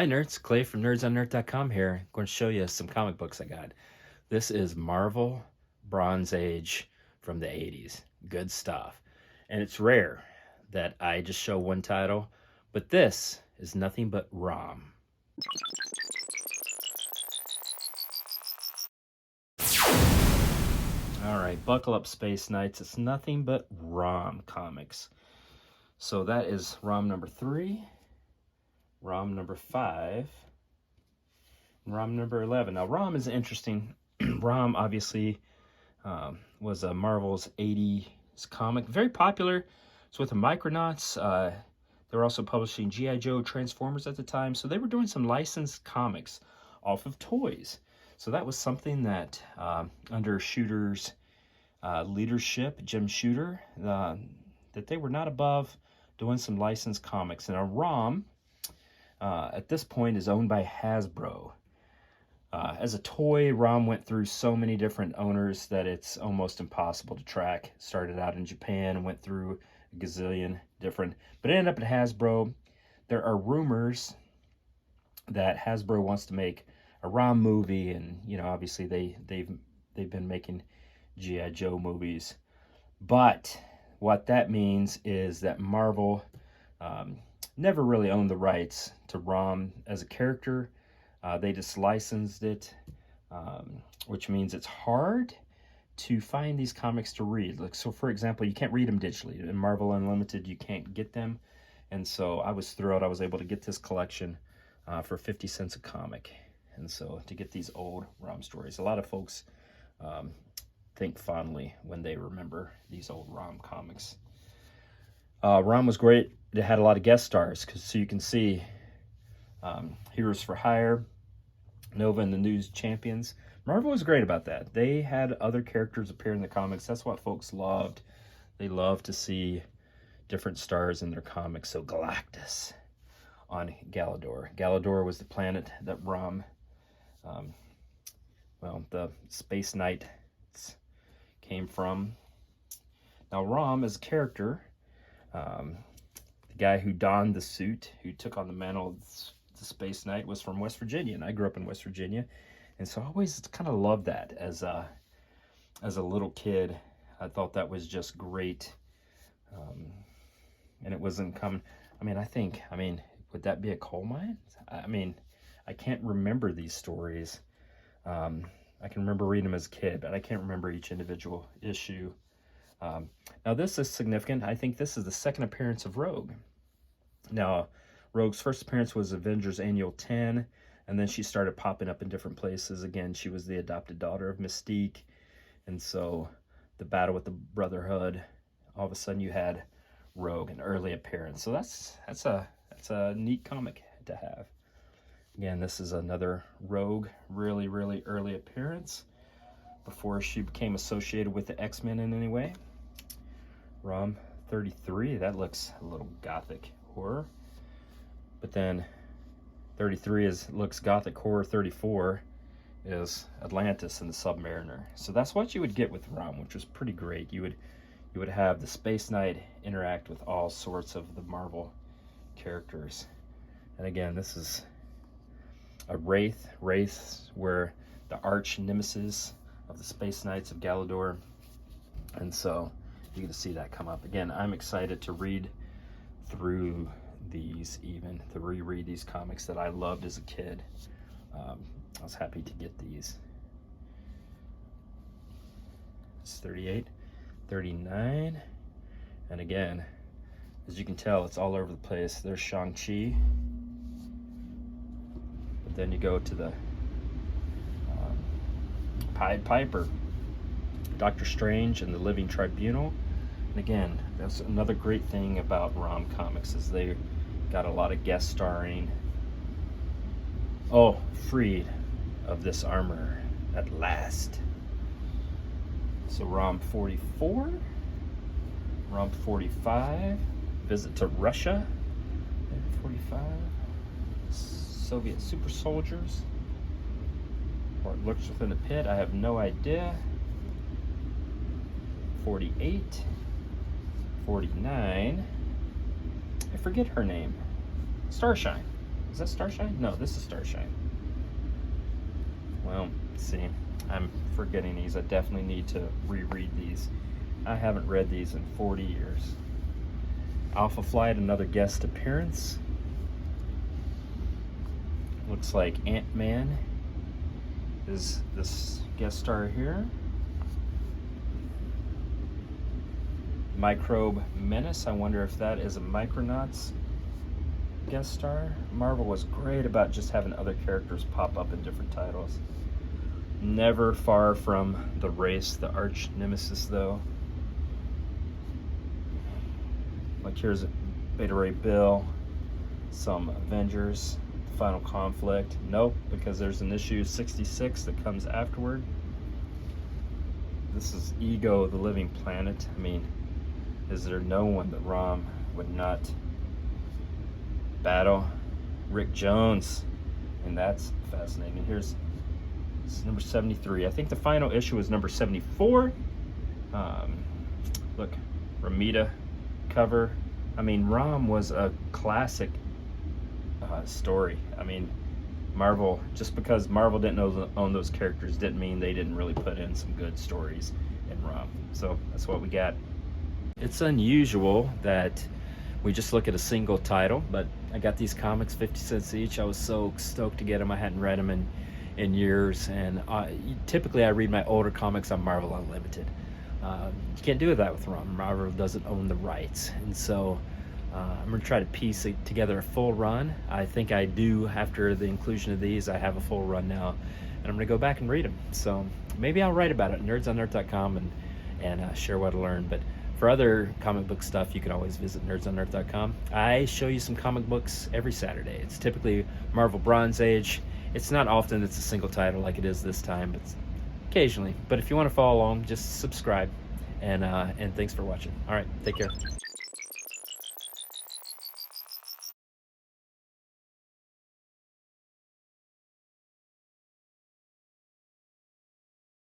Hi nerds, Clay from nerdsonnerd.com here. I'm going to show you some comic books I got. This is Marvel Bronze Age from the 80s. Good stuff. And it's rare that I just show one title, but this is nothing but ROM. Alright, buckle up Space Knights. It's nothing but ROM comics. So that is ROM number 3, ROM number 5, and ROM number 11. Now, ROM is interesting. ROM obviously was a Marvel's 80s comic. Very popular. It's with the Micronauts. They were also publishing G.I. Joe, Transformers at the time. So they were doing some licensed comics off of toys. So that was something that under Shooter's leadership, Jim Shooter, that they were not above doing some licensed comics. And a ROM, at this point, is owned by Hasbro. As a toy, ROM went through so many different owners that it's almost impossible to track. Started out in Japan and went through a gazillion different, but it ended up at Hasbro. There are rumors that Hasbro wants to make a ROM movie, and you know, obviously they've been making G.I. Joe movies. But what that means is that Marvel never really owned the rights to ROM as a character. They just licensed it, which means it's hard to find these comics to read. Like, so for example, you can't read them digitally. In Marvel Unlimited, you can't get them. And so I was thrilled I was able to get this collection for 50 cents a comic. And so to get these old ROM stories, a lot of folks think fondly when they remember these old ROM comics. ROM was great. It had a lot of guest stars, so you can see Heroes for Hire, Nova and the News Champions. Marvel was great about that. They had other characters appear in the comics. That's what folks loved. They loved to see different stars in their comics. So Galactus on Galador. Galador was the planet that ROM, the Space Knights came from. Now ROM as a character, the guy who donned the suit, who took on the mantle of the Space Knight, was from West Virginia, and I grew up in West Virginia, and so I always kind of loved that as a little kid. I thought that was just great, and it wasn't coming. I mean, would that be a coal mine? I can't remember these stories. I can remember reading them as a kid, but I can't remember each individual issue. Now this is significant. I think this is the second appearance of Rogue. Now, Rogue's first appearance was Avengers Annual 10, and then she started popping up in different places. Again, she was the adopted daughter of Mystique, and so the battle with the Brotherhood, all of a sudden you had Rogue, an early appearance. So that's a neat comic to have. Again, this is another Rogue, really, really early appearance before she became associated with the X-Men in any way. ROM 33, that looks a little gothic horror. But then 33 looks gothic horror. 34 is Atlantis and the Submariner. So that's what you would get with ROM, which was pretty great. You would have the Space Knight interact with all sorts of the Marvel characters. And again, this is a Wraith. Wraiths were the arch nemesis of the Space Knights of Galador. And so you get to see that come up. Again, I'm excited to read through these, even to reread these comics that I loved as a kid. I was happy to get these. It's 38, 39, and again, as you can tell, it's all over the place. There's Shang-Chi, but then you go to the Pied Piper, Doctor Strange, and the Living Tribunal. And again, that's another great thing about ROM comics, is they got a lot of guest starring. Oh, freed of this armor at last. So ROM 44, ROM 45, visit to Russia, 45, Soviet super soldiers, or it lurks within a pit, I have no idea. 48, 49, I forget her name, Starshine. Is that Starshine? No, this is Starshine. Well, let's see. I'm forgetting these. I definitely need to reread these. I haven't read these in 40 years. Alpha Flight, another guest appearance. Looks like Ant-Man is this guest star here. Microbe Menace, I wonder if that is a Micronauts guest star. Marvel was great about just having other characters pop up in different titles. Never far from the race, the arch nemesis though. Like here's Beta Ray Bill, some Avengers, Final Conflict. Nope, because there's an issue 66 that comes afterward. This is Ego, the Living Planet. I mean, is there no one that ROM would not battle? Rick Jones, and that's fascinating. Here's number 73. I think the final issue was number 74. Look, Ramita cover. I mean, ROM was a classic story. I mean, Marvel, just because Marvel didn't own those characters didn't mean they didn't really put in some good stories in ROM. So that's what we got. It's unusual that we just look at a single title, but I got these comics 50 cents each. I was so stoked to get them. I hadn't read them in years, and typically I read my older comics on Marvel Unlimited. You can't do that with ROM. Marvel doesn't own the rights, and so I'm going to try to piece together a full run. I think I do. After the inclusion of these, I have a full run now, and I'm going to go back and read them. So maybe I'll write about it, nerdsonnerd.com, and share what I learned. But for other comic book stuff, you can always visit nerdsonnerd.com. I show you some comic books every Saturday. It's typically Marvel Bronze Age. It's not often it's a single title like it is this time, but occasionally. But if you want to follow along, just subscribe. And thanks for watching. All right, take care.